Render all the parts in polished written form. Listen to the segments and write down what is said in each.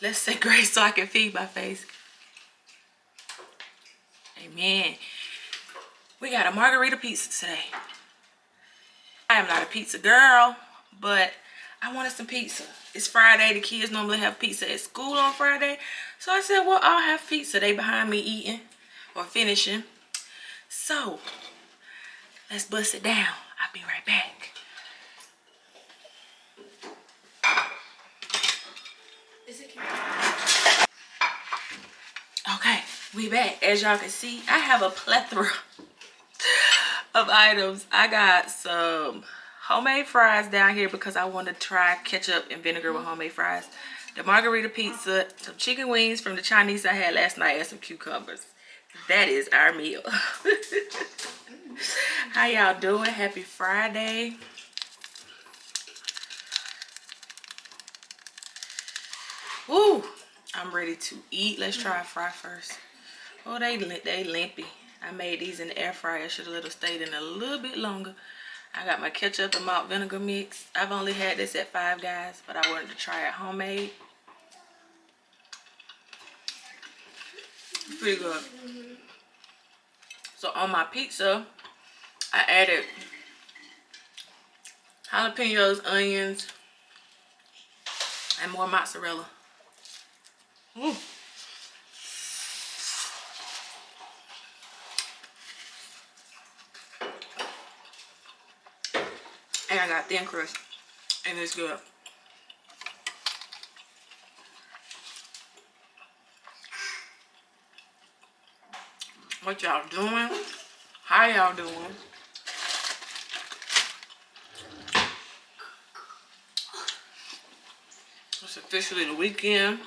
Let's say grace so I can feed my face. Amen. We got a margarita pizza today. I am not a pizza girl, but I wanted some pizza. It's Friday. The kids normally have pizza at school on Friday. So I said, well, I'll have pizza. They behind me eating or finishing. So, let's bust it down. I'll be right back. Okay, we back. As y'all can see, I have a plethora of items. I got some homemade fries down here because I want to try ketchup and vinegar with homemade fries. The margarita pizza, some chicken wings from the Chinese I had last night, and some cucumbers. That is our meal. How y'all doing? Happy Friday. Woo! I'm ready to eat. Let's try a fry first. Oh, they limpy. I made these in the air fryer. I should have let them stay in a little bit longer. I got my ketchup and malt vinegar mix. I've only had this at Five Guys, but I wanted to try it homemade. Pretty good. So on my pizza, I added jalapenos, onions, and more mozzarella. Mm. And I got thin crust, and it's good. What y'all doing? How y'all doing? It's officially the weekend.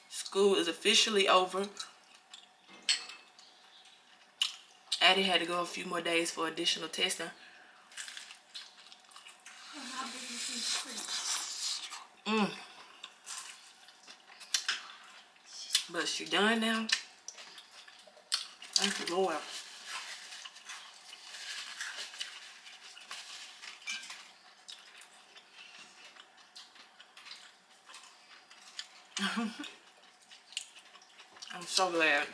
School is officially over. Addie had to go a few more days for additional testing. But she done now. Thank you, Lord. I'm so glad.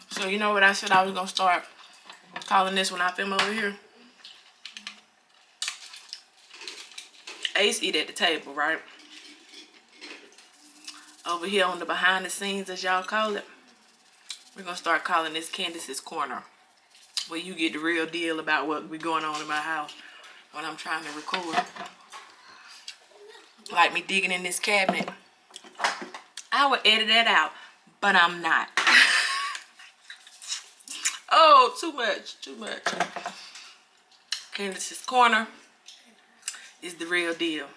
So you know what I said I was gonna start calling this when I film over here? Ace eat at the table, right? Over here on the behind the scenes, as y'all call it, we're gonna start calling this Candace's Corner, where you get the real deal about what be going on in my house when I'm trying to record. Like me digging in this cabinet. I would edit that out, but I'm not. Oh, too much, too much. Candace's Corner is the real deal.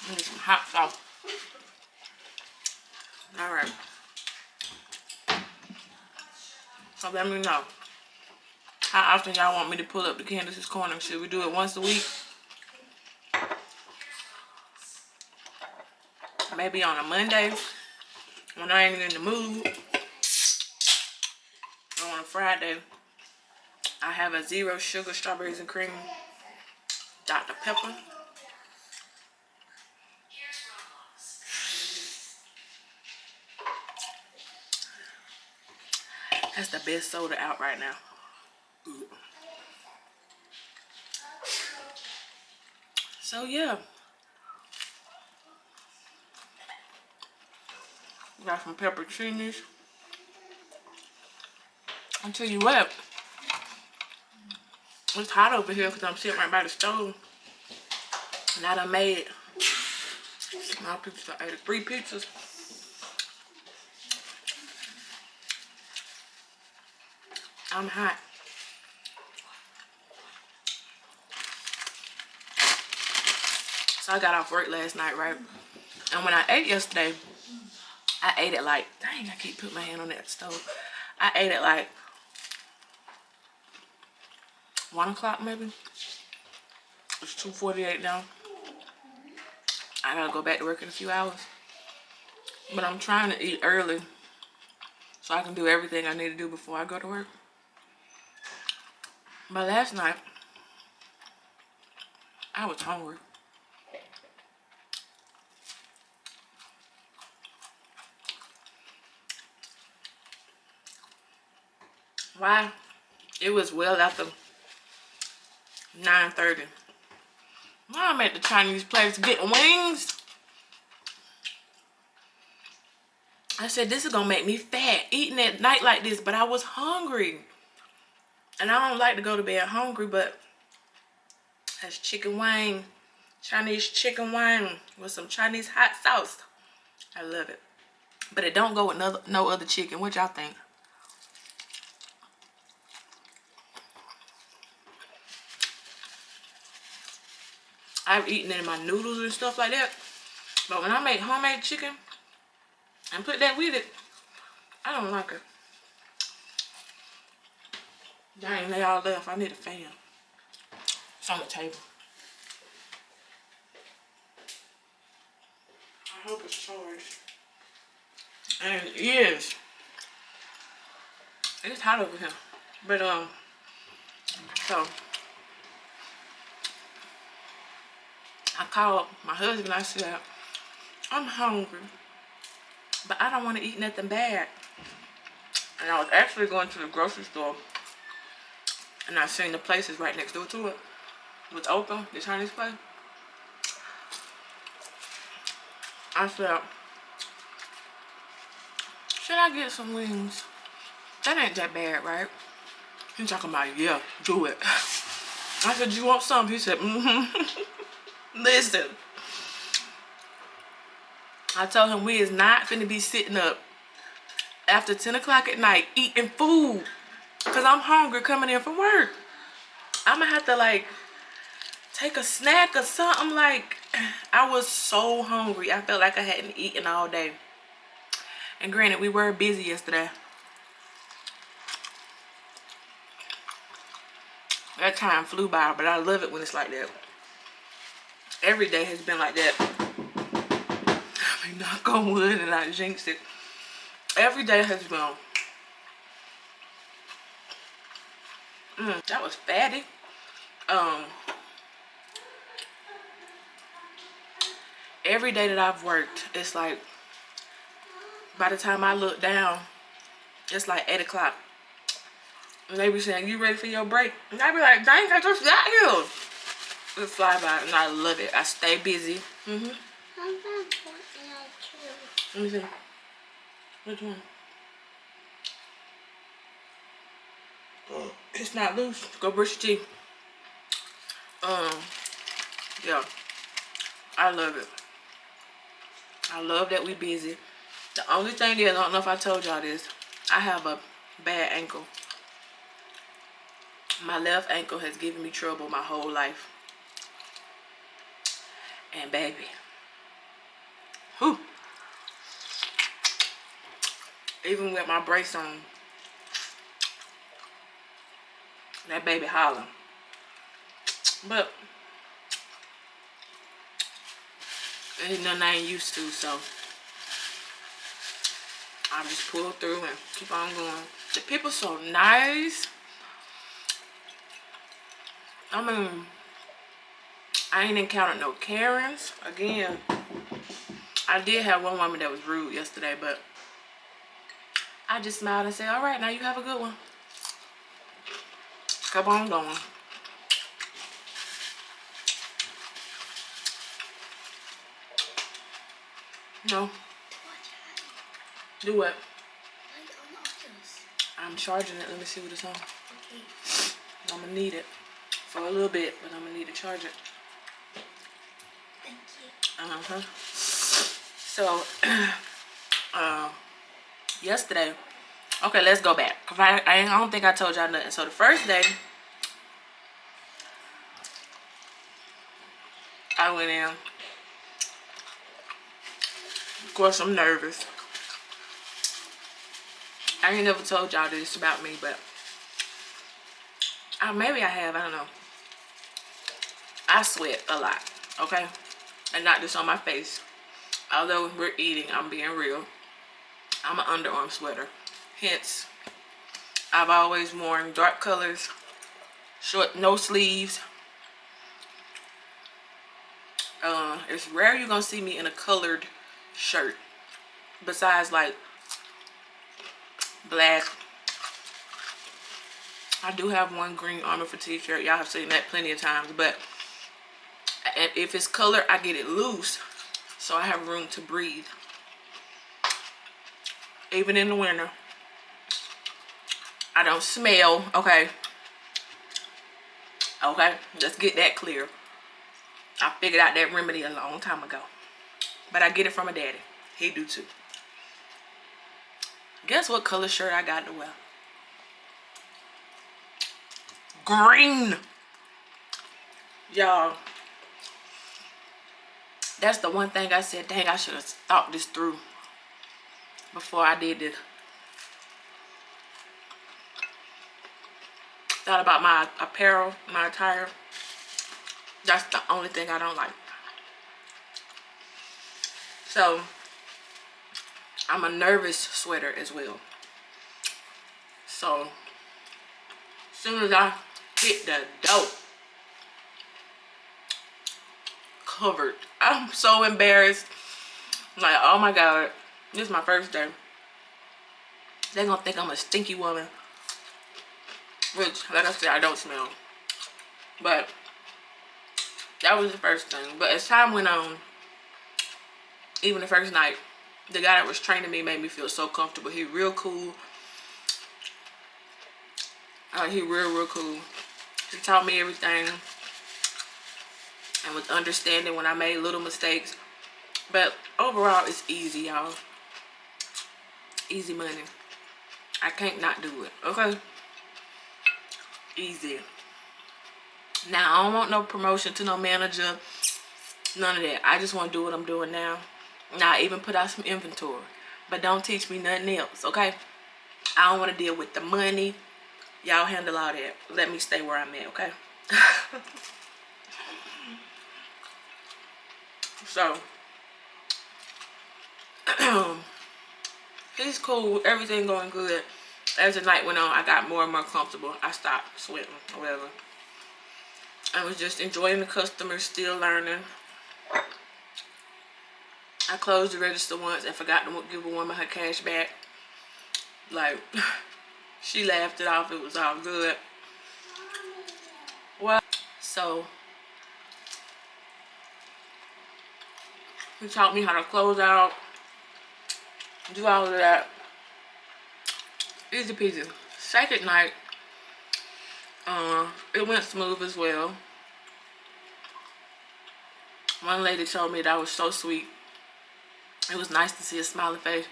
I need some hot sauce. All right. So let me know how often y'all want me to pull up the Candace's Corner. Should we do it once a week? Maybe on a Monday when I ain't in the mood. Or on a Friday, I have a 0 sugar strawberries and cream Dr. Pepper. That's the best soda out right now. So yeah. Got some pepperoncinis. I'll tell you what. It's hot over here because I'm sitting right by the stove. And I done made my pizza. I ate 3 pizzas. I'm hot. So I got off work last night, right? And when I ate yesterday, I ate it like, dang, I keep putting my hand on that stove. I ate it like 1 o'clock maybe. It's 2:48 now. I gotta go back to work in a few hours. But I'm trying to eat early so I can do everything I need to do before I go to work. But last night, I was hungry. Why? It was well after 9:30. I'm at the Chinese place getting wings. I said, this is gonna make me fat eating at night like this, but I was hungry. And I don't like to go to bed hungry, but that's chicken wing, Chinese chicken wing with some Chinese hot sauce. I love it. But it don't go with no other chicken. What y'all think? I've eaten it in my noodles and stuff like that. But when I make homemade chicken and put that with it, I don't like it. Dang, they all left. I need a fan. It's on the table. I hope it's charged. And it is. It's hot over here. But, so I called my husband. I said, I'm hungry, but I don't want to eat nothing bad. And I was actually going to the grocery store, and I seen the places right next door to it was open, the Chinese place. I said, should I get some wings? That ain't that bad, right? He's talking about, yeah, do it. I said, you want some? He said, Listen, I told him we is not finna be sitting up after 10 o'clock at night eating food, because I'm hungry coming in from work. I'm gonna have to like take a snack or something. Like, I was so hungry. I felt like I hadn't eaten all day. And granted, we were busy yesterday. That time flew by, but I love it when it's like that. Every day has been like that. I mean, knock on wood and I jinxed it. Every day has been. That was fatty. Every day that I've worked, it's like, by the time I look down, it's like 8 o'clock. And they be saying, you ready for your break? And I be like, dang, I just got here. It fly by, and I love it. I stay busy. Let me see. Which one? It's not loose. Go brush your teeth. Yeah. I love it. I love that we busy. The only thing is, I don't know if I told y'all this, I have a bad ankle. My left ankle has given me trouble my whole life. And baby, whew, even with my brace on, that baby hollering. But ain't nothing I ain't used to, so I just pull through and keep on going. The people so nice. I mean, I ain't encountered no Karens. Again, I did have one woman that was rude yesterday, but I just smiled and said, all right, now you have a good one. Keep on going. No. Do what? I'm charging it. Let me see what it's on. Okay. I'm gonna need it for a little bit, but I'm gonna need to charge it. Thank you. So, yesterday. Okay, let's go back. Cause I don't think I told y'all nothing. So the first day, I went in. Of course, I'm nervous. I ain't never told y'all this about me, but maybe I have. I don't know. I sweat a lot, okay? And not just on my face. Although we're eating, I'm being real. I'm an underarm sweater. Hence, I've always worn dark colors, short, no sleeves. It's rare you're gonna see me in a colored shirt, besides like black. I do have one green armor fatigue shirt. Y'all have seen that plenty of times, but if it's color, I get it loose so I have room to breathe. Even in the winter, I don't smell. Okay, let's get that clear. I figured out that remedy a long time ago, but I get it from a daddy. He do too. Guess what color shirt I got to wear? Green. Y'all, that's the one thing I said, dang, I should have thought this through before I did this. Thought about my apparel, my attire. That's the only thing I don't like. So, I'm a nervous sweater as well. So, as soon as I hit the door, covered. I'm so embarrassed. I'm like, oh my God, this is my first day. They're gonna think I'm a stinky woman. Which, like I said, I don't smell. But that was the first thing. But as time went on, even the first night, the guy that was training me made me feel so comfortable. He real cool. He real cool. He taught me everything and was understanding when I made little mistakes. But overall, it's easy, y'all. Easy money. I can't not do it, okay? Easy. Now, I don't want no promotion to no manager. None of that. I just want to do what I'm doing now. Now, I even put out some inventory. But don't teach me nothing else, okay? I don't want to deal with the money. Y'all handle all that. Let me stay where I'm at, okay? So, he's cool. Everything going good. As the night went on, I got more and more comfortable. I stopped sweating or whatever. I was just enjoying the customers, still learning. I closed the register once and forgot to give a woman her cash back. Like, she laughed it off. It was all good. Well, so he taught me how to close out, do all of that. Easy peasy. Second night, it went smooth as well. One lady told me that I was so sweet. It was nice to see a smiling face.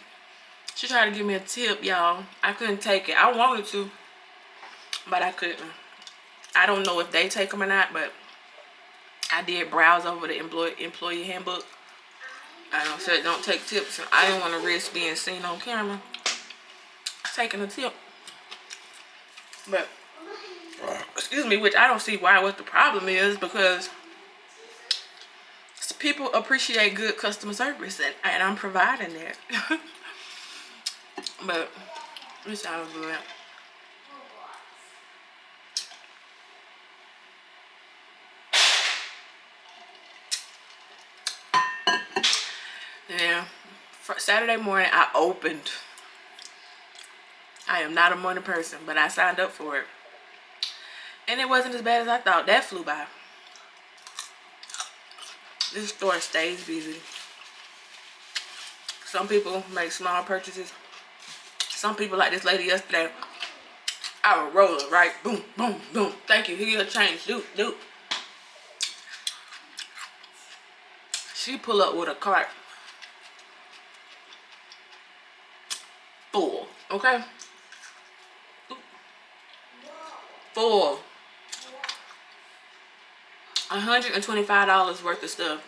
She tried to give me a tip, y'all. I couldn't take it. I wanted to, but I couldn't. I don't know if they take them or not, but I did browse over the employee handbook. I said don't take tips, and I didn't want to risk being seen on camera taking a tip. But, excuse me, which I don't see what the problem is, because people appreciate good customer service, and I'm providing that. But it's all good. Yeah, for Saturday morning I opened. I am not a morning person, but I signed up for it. And it wasn't as bad as I thought. That flew by. This store stays busy. Some people make small purchases. Some people, like this lady yesterday, I was rolling, right? Boom, boom, boom. Thank you. Here your change. Doop. She pull up with a cart full, okay? Full. $125 worth of stuff.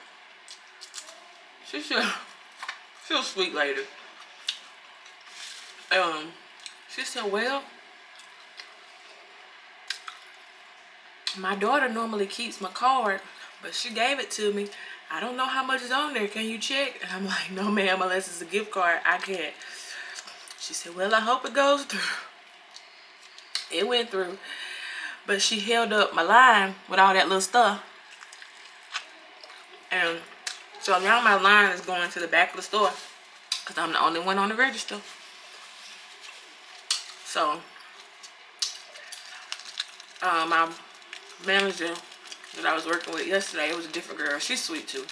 She's a sweet lady. She said, well, my daughter normally keeps my card, but she gave it to me. I don't know how much is on there. Can you check? And I'm like, no, ma'am, unless it's a gift card, I can't. She said, well, I hope it goes through. It went through. But she held up my line with all that little stuff. And so now my line is going to the back of the store because I'm the only one on the register. So my manager that I was working with yesterday, it was a different girl. She's sweet too.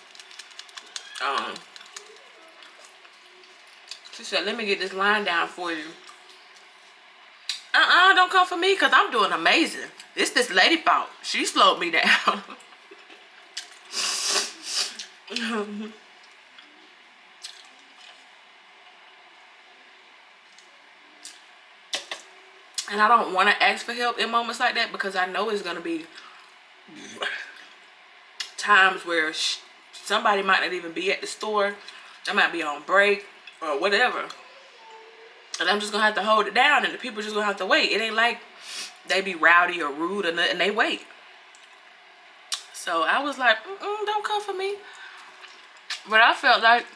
She said, let me get this line down for you. Don't come for me because I'm doing amazing. It's this lady fault. She slowed me down. And I don't want to ask for help in moments like that because I know it's going to be times where somebody might not even be at the store. They might be on break or whatever. And I'm just going to have to hold it down and the people just going to have to wait. It ain't like they be rowdy or rude or nothing. They wait. So I was like, don't come for me. But I felt like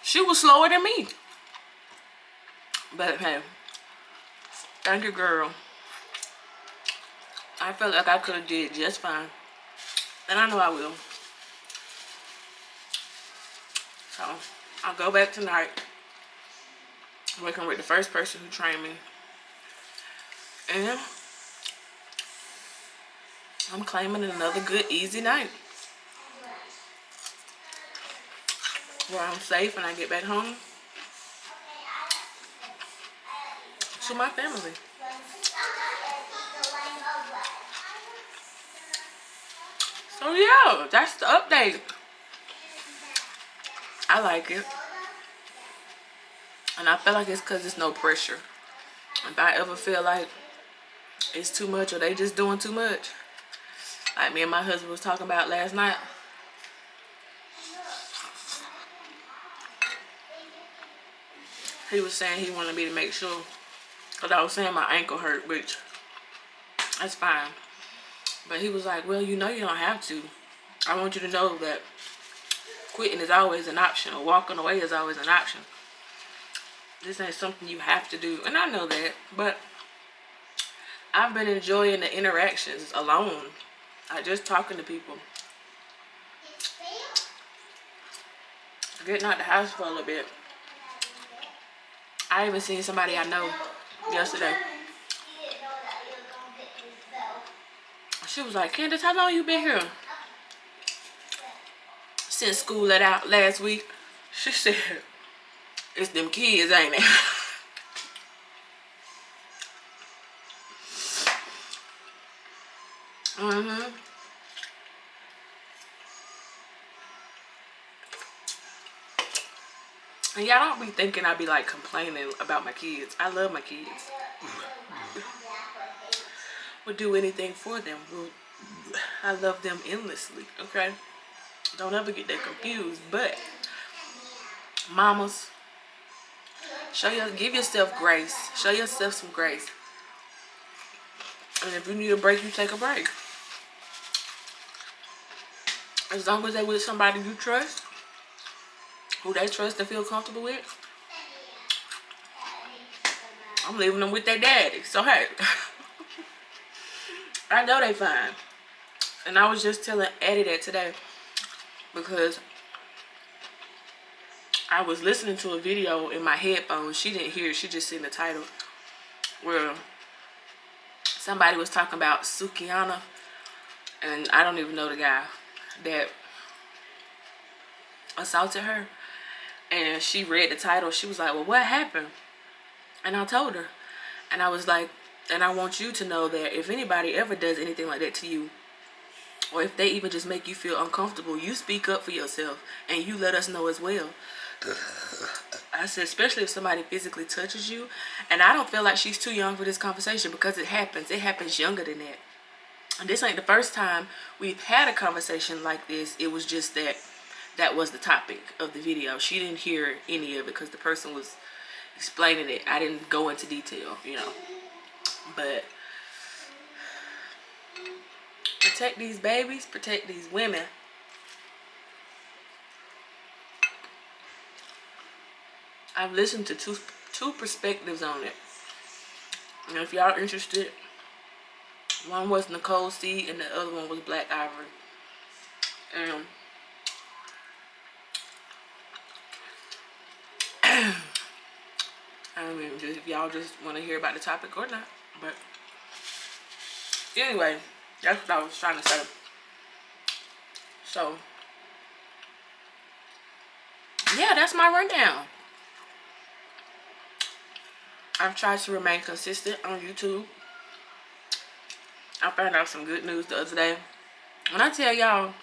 she was slower than me. But hey, thank you, girl. I felt like I could have did just fine. And I know I will. So I'll go back tonight. Working with the first person who trained me. And I'm claiming another good, easy night. Where I'm safe and I get back home to my family. So yeah, that's the update. I like it. And I feel like it's because it's no pressure. If I ever feel like it's too much or they just doing too much, like me and my husband was talking about last night, he was saying he wanted me to make sure, because I was saying my ankle hurt, which that's fine. But he was like, well, you know you don't have to. I want you to know that quitting is always an option, or walking away is always an option. This ain't something you have to do. And I know that, but I've been enjoying the interactions alone. I just talking to people. Getting out the house for a little bit. I even seen somebody I know yesterday. She was like, Candace, how long you been here? Since school let out last week. She said, it's them kids, ain't it? And y'all don't be thinking I be like complaining about my kids. I love my kids. Would do anything for them. I love them endlessly, okay? Don't ever get that confused. But mamas, give yourself grace. Show yourself some grace. And if you need a break, you take a break. As long as they with somebody you trust, who they trust and feel comfortable with, I'm leaving them with their daddy. So hey, I know they fine. And I was just telling Eddie that today because I was listening to a video in my headphones. She didn't hear it. She just seen the title where somebody was talking about Sukiana, and I don't even know the guy that assaulted her. And she read the title. She was like, well, what happened? And I told her. And I was like, and I want you to know that if anybody ever does anything like that to you, or if they even just make you feel uncomfortable, you speak up for yourself and you let us know as well. I said, especially if somebody physically touches you. And I don't feel like she's too young for this conversation because it happens. It happens younger than that. And this ain't the first time we've had a conversation like this. It was just that was the topic of the video. She didn't hear any of it because the person was explaining it. I didn't go into detail, you know. But protect these babies, protect these women. I've listened to two perspectives on it. And if y'all interested, one was Nicole C and the other one was Black Ivory. And I mean, if y'all just want to hear about the topic or not. But anyway, that's what I was trying to say. So, yeah, that's my rundown. I've tried to remain consistent on YouTube. I found out some good news the other day. When I tell y'all,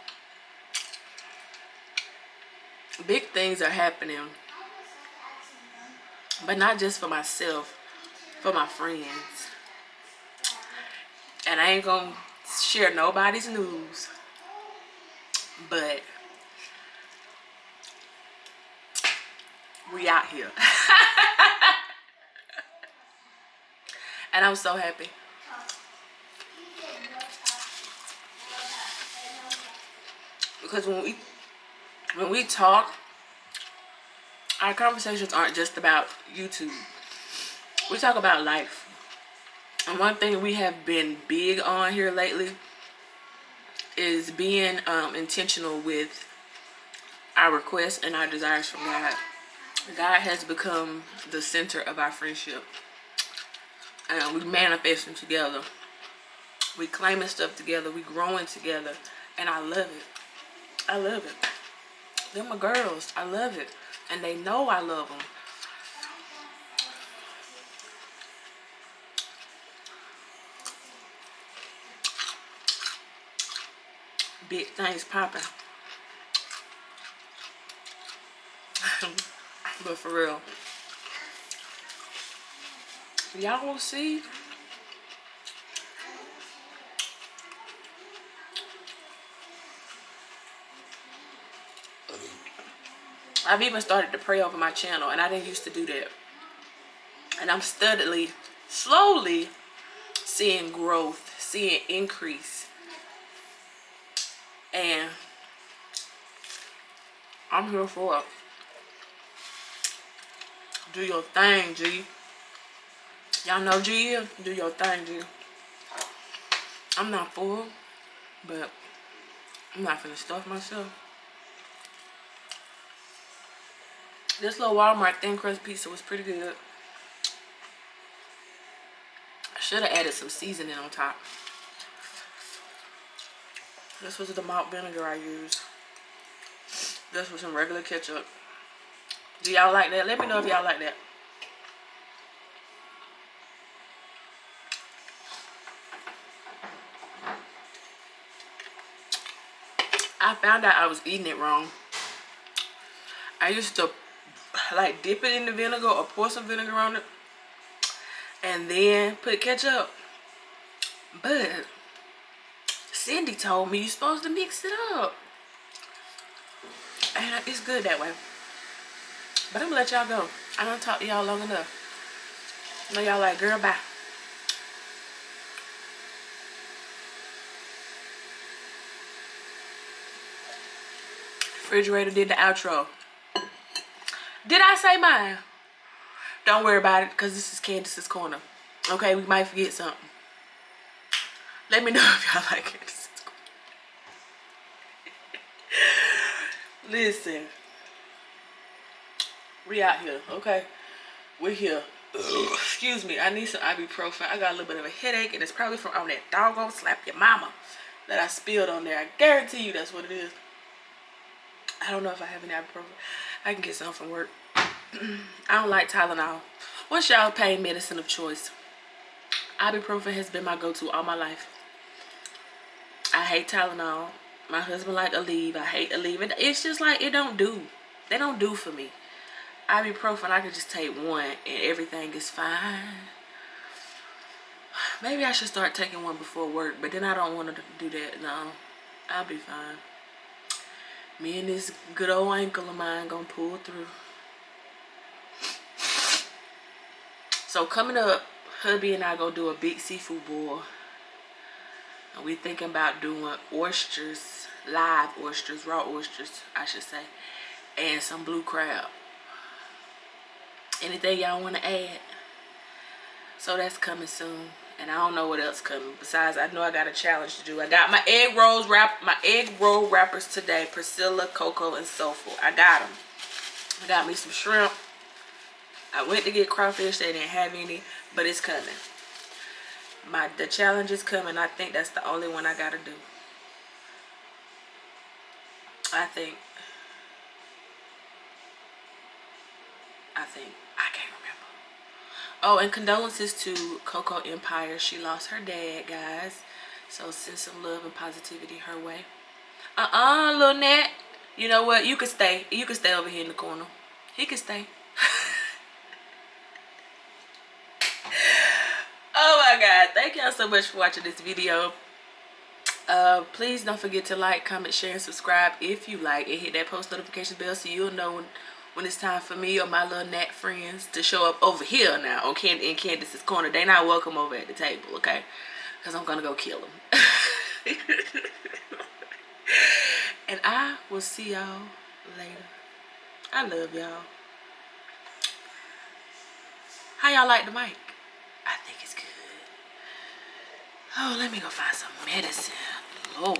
big things are happening. But not just for myself, for my friends. And I ain't gonna share nobody's news. But we out here. And I'm so happy. Because when we talk, our conversations aren't just about YouTube. We talk about life. And one thing we have been big on here lately is being intentional with our requests and our desires from God. God has become the center of our friendship. And we manifest them together. We claiming stuff together. We growing together. And I love it. I love it. They're my girls. I love it. And they know I love them. Big things popping. But for real. Y'all will see. I've even started to pray over my channel, and I didn't used to do that. And I'm steadily, slowly seeing growth, seeing increase. And I'm here for it. Do your thing, G. Y'all know G is? Do your thing, G. I'm not full, but I'm not finna stuff myself. This little Walmart thin crust pizza was pretty good. I should have added some seasoning on top. This was the malt vinegar I used. This was some regular ketchup. Do y'all like that? Let me know if y'all like that. I found out I was eating it wrong. I used to like dip it in the vinegar or pour some vinegar on it and then put ketchup. But Cindy told me you're supposed to mix it up. And it's good that way. But I'm gonna let y'all go. I don't talk to y'all long enough. I know y'all like, girl, bye. Refrigerator did the outro. Did I say mine? Don't worry about it, because this is Candace's Corner. Okay, we might forget something. Let me know if y'all like Candace's Corner. Listen. We out here, okay? We're here. Ugh. Excuse me, I need some ibuprofen. I got a little bit of a headache, and it's probably from on that doggone slap your mama that I spilled on there. I guarantee you that's what it is. I don't know if I have any ibuprofen. I can get some from work. I don't like Tylenol. What's y'all pain medicine of choice? Ibuprofen has been my go-to all my life. I hate Tylenol. My husband like Aleve. I hate Aleve. It's just like it don't do. They don't do for me. Ibuprofen, I could just take one and everything is fine. Maybe I should start taking one before work, but then I don't want to do that. No, I'll be fine. Me and this good old ankle of mine gonna pull through. So coming up, hubby and I gonna do a big seafood boil. And we thinking about doing oysters, live oysters, raw oysters, I should say, and some blue crab. Anything y'all want to add? So that's coming soon. And I don't know what else coming. Besides, I know I got a challenge to do. I got my egg roll wrappers today. Priscilla, Coco, and Soulful. I got them. I got me some shrimp. I went to get crawfish. They didn't have any, but it's coming. The challenge is coming. I think that's the only one I gotta do. I think. I can't remember. Oh, and condolences to Coco Empire. She lost her dad, guys. So send some love and positivity her way. Little Nat. You know what? You can stay. You can stay over here in the corner. He can stay. Oh my God. Thank y'all so much for watching this video. Please don't forget to like, comment, share, and subscribe if you like. And hit that post notification bell so you'll know when it's time for me or my little Nat friends to show up over here now on in Candace's corner. They not welcome over at the table, okay? Because I'm going to go kill them. And I will see y'all later. I love y'all. How y'all like the mic? I think it's good. Oh, let me go find some medicine. Lord.